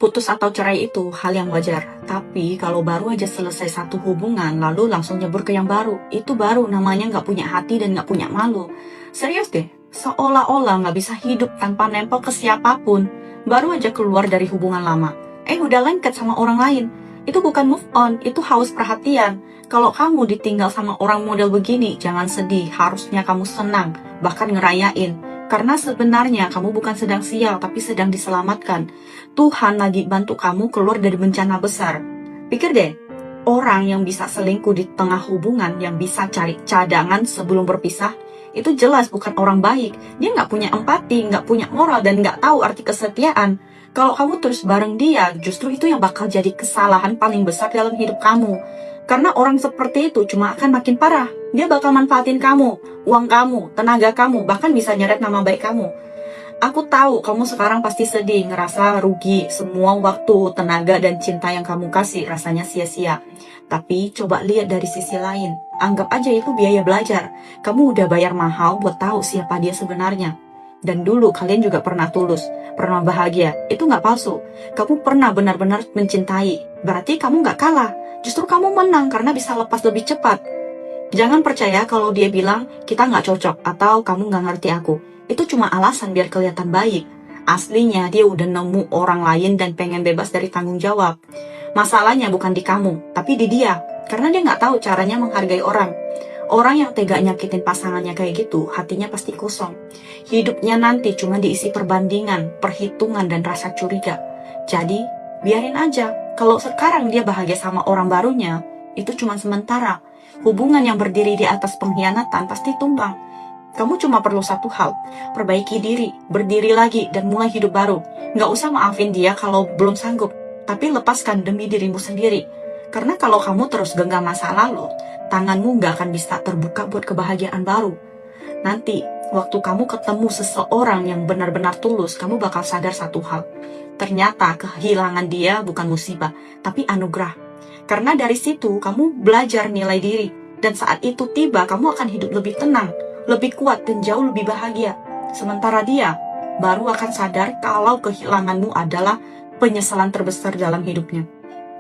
Putus atau cerai itu hal yang wajar. Tapi kalau baru aja selesai satu hubungan, lalu langsung nyebur ke yang baru, itu baru namanya nggak punya hati dan nggak punya malu. Serius deh, seolah-olah nggak bisa hidup tanpa nempel ke siapapun. Baru aja keluar dari hubungan lama, udah lengket sama orang lain. Itu bukan move on, itu haus perhatian. Kalau kamu ditinggal sama orang model begini, jangan sedih, harusnya kamu senang, bahkan ngerayain. Karena sebenarnya kamu bukan sedang sial, tapi sedang diselamatkan. Tuhan lagi bantu kamu keluar dari bencana besar. Pikir deh, orang yang bisa selingkuh di tengah hubungan, yang bisa cari cadangan sebelum berpisah, itu jelas bukan orang baik. Dia nggak punya empati, nggak punya moral, dan nggak tahu arti kesetiaan. Kalau kamu terus bareng dia, justru itu yang bakal jadi kesalahan paling besar dalam hidup kamu. Karena orang seperti itu cuma akan makin parah. Dia bakal manfaatin kamu, uang kamu, tenaga kamu, bahkan bisa nyeret nama baik kamu. Aku tahu kamu sekarang pasti sedih, ngerasa rugi, semua waktu, tenaga, dan cinta yang kamu kasih rasanya sia-sia. Tapi coba lihat dari sisi lain. Anggap aja itu biaya belajar. Kamu udah bayar mahal buat tahu siapa dia sebenarnya. Dan dulu kalian juga pernah tulus, pernah bahagia. Itu nggak palsu. Kamu pernah benar-benar mencintai. Berarti kamu nggak kalah. Justru kamu menang karena bisa lepas lebih cepat. Jangan percaya kalau dia bilang kita nggak cocok atau kamu nggak ngerti aku. Itu cuma alasan biar kelihatan baik. Aslinya dia udah nemu orang lain dan pengen bebas dari tanggung jawab. Masalahnya bukan di kamu, tapi di dia. Karena dia nggak tahu caranya menghargai orang. Orang yang tega nyakitin pasangannya kayak gitu, hatinya pasti kosong. Hidupnya nanti cuma diisi perbandingan, perhitungan, dan rasa curiga. Jadi, biarin aja. Kalau sekarang dia bahagia sama orang barunya, itu cuma sementara. Hubungan yang berdiri di atas pengkhianatan pasti tumbang. Kamu cuma perlu satu hal, perbaiki diri, berdiri lagi, dan mulai hidup baru. Nggak usah maafin dia kalau belum sanggup, tapi lepaskan demi dirimu sendiri. Karena kalau kamu terus genggam masa lalu, tanganmu nggak akan bisa terbuka buat kebahagiaan baru. Nanti, waktu kamu ketemu seseorang yang benar-benar tulus, kamu bakal sadar satu hal. Ternyata kehilangan dia bukan musibah, tapi anugerah. Karena dari situ kamu belajar nilai diri. Dan saat itu tiba, kamu akan hidup lebih tenang, lebih kuat, dan jauh lebih bahagia. Sementara dia baru akan sadar kalau kehilanganmu adalah penyesalan terbesar dalam hidupnya.